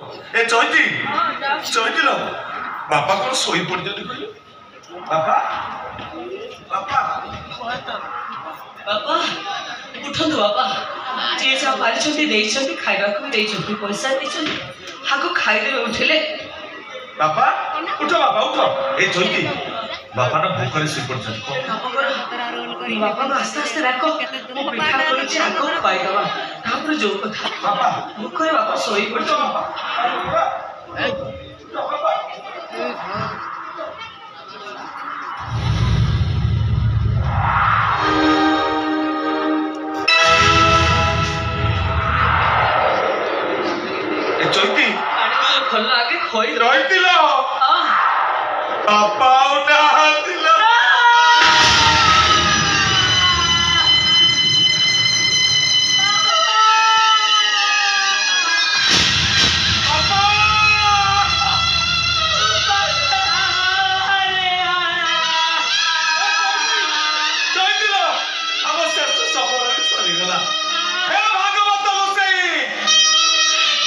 ए चैती चैती लो बापा कौन सोई पड़ जाती कहले बापा बापा बापा उठंतु बापा जे जा पारिछंती देइछंती खाइबा को देइछंती पैसा देइछंती हाको खाइले उठले बापा उठो बापा उठो ए चैती बापा ना भूखरे सोई पड़ जाती बापा को आस्ते आस्ते राखो मो पिठा कर छी आको खाइ दबा तापर जो कथा बापा भूखरे बापा सोई पड़ उठो बापा उठो बापा ए चैती खोल आगे खोई रही दिलो बापा उठा दिलो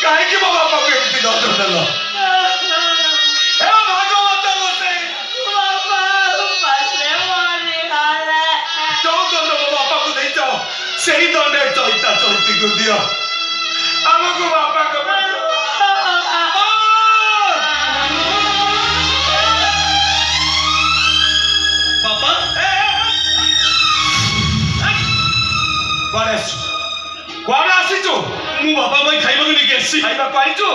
काहे बाबा बापा के दर्द देलो हे भागवत गोसे बाबा पाछले मारी गाले जो दंड बापा को दे जाओ सही दंड चैता चैती को दियो हमको बापा को बापा गणेश कौन आसी जो मु बापा भाई खाइबा के लेके आसी खाइबा पाई जो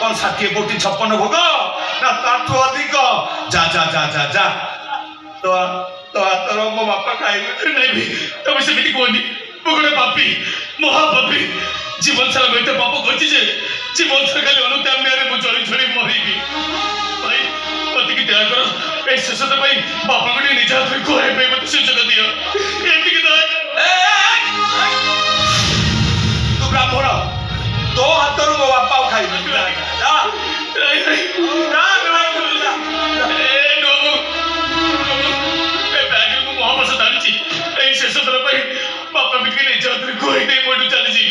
कौन 60 कोटी 56 भोग ना ताठो अधिक जा जा जा जा जा तो तोर मो बापा खाइबे नहीं भी तब से मिटी कोनी मुगड़े पापी महापापी जीवन सारा बेटे पाप करछि जे जीवन सारा खाली अनुताप मेरे मु चोरी छोरी मरिबी भाई पति की त्याग करो ए शेषत भाई बापा को निजा को है पे मत सुचना दियो एति की ब्राह्मण दो हाथ मो बापा खाई महाभाषा धारी शेष थर बापा भी निज हाथ गोई दे पड़ू चली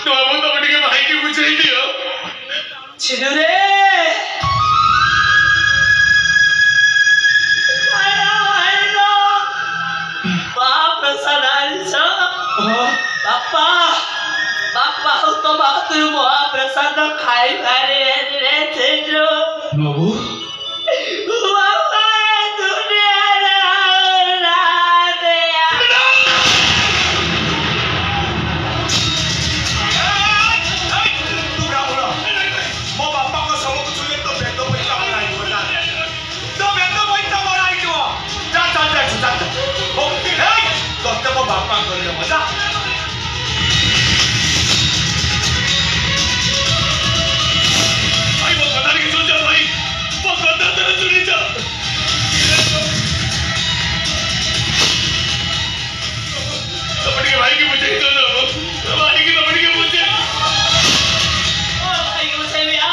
तुम तुम भाई की बुझे दियो चिनु रे बापा बापा तो बात महाप्रसाद खाई बारे रे तेजो बाबू बापा दुनिया रा दे तू ब्राह्मण मो बापा को सब कुछ ले तो बेद पैसा बनाई बता तो बेद पैसा बनाई जो जा जा जा जा ओ हे तो मो बापा कर ले मजा भाई की मुझे तो भाई की मुझे ओ भाई मुझे भी आ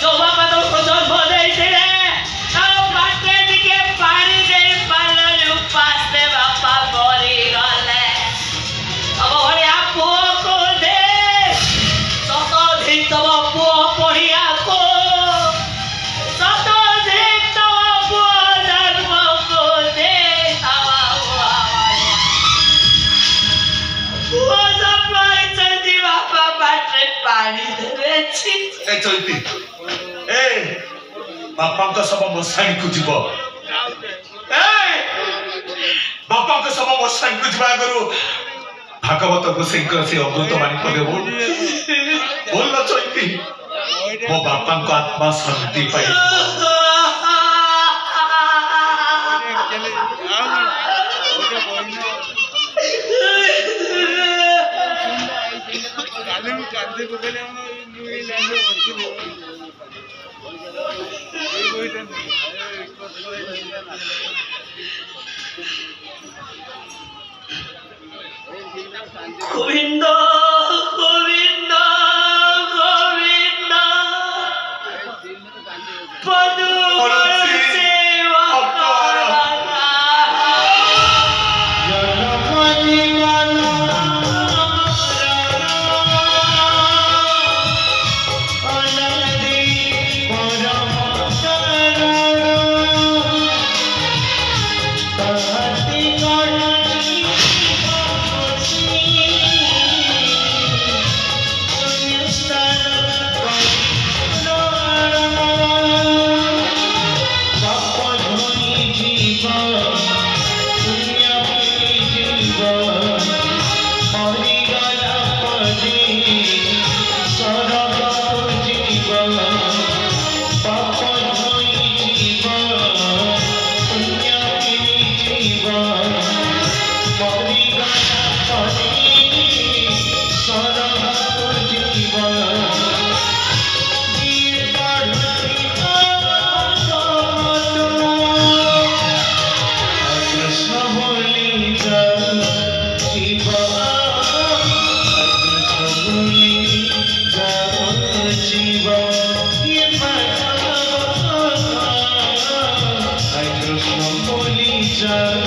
जो बापा तो जन्म देते रे आओ बाटे दिके पानी दे पालन उपास दे बापा मरी गले अब भले आपो को दे सतो धिक तब पो पढ़िया को सतो धिक तब पो जन्म को दे आवा वो सब भाई चलती बापा बाटे पानी देवे छी ए चलती ए बापा का सब मसाई को जीव ए बापा का सब मसाई को जीवा करू भागवत को सिंकर से अमृत वाणी को देबो बोल न चलती मो बापा को आत्मा शांति पाई गोविंद गोविंद गोविंद पदु सेवा कर हाँ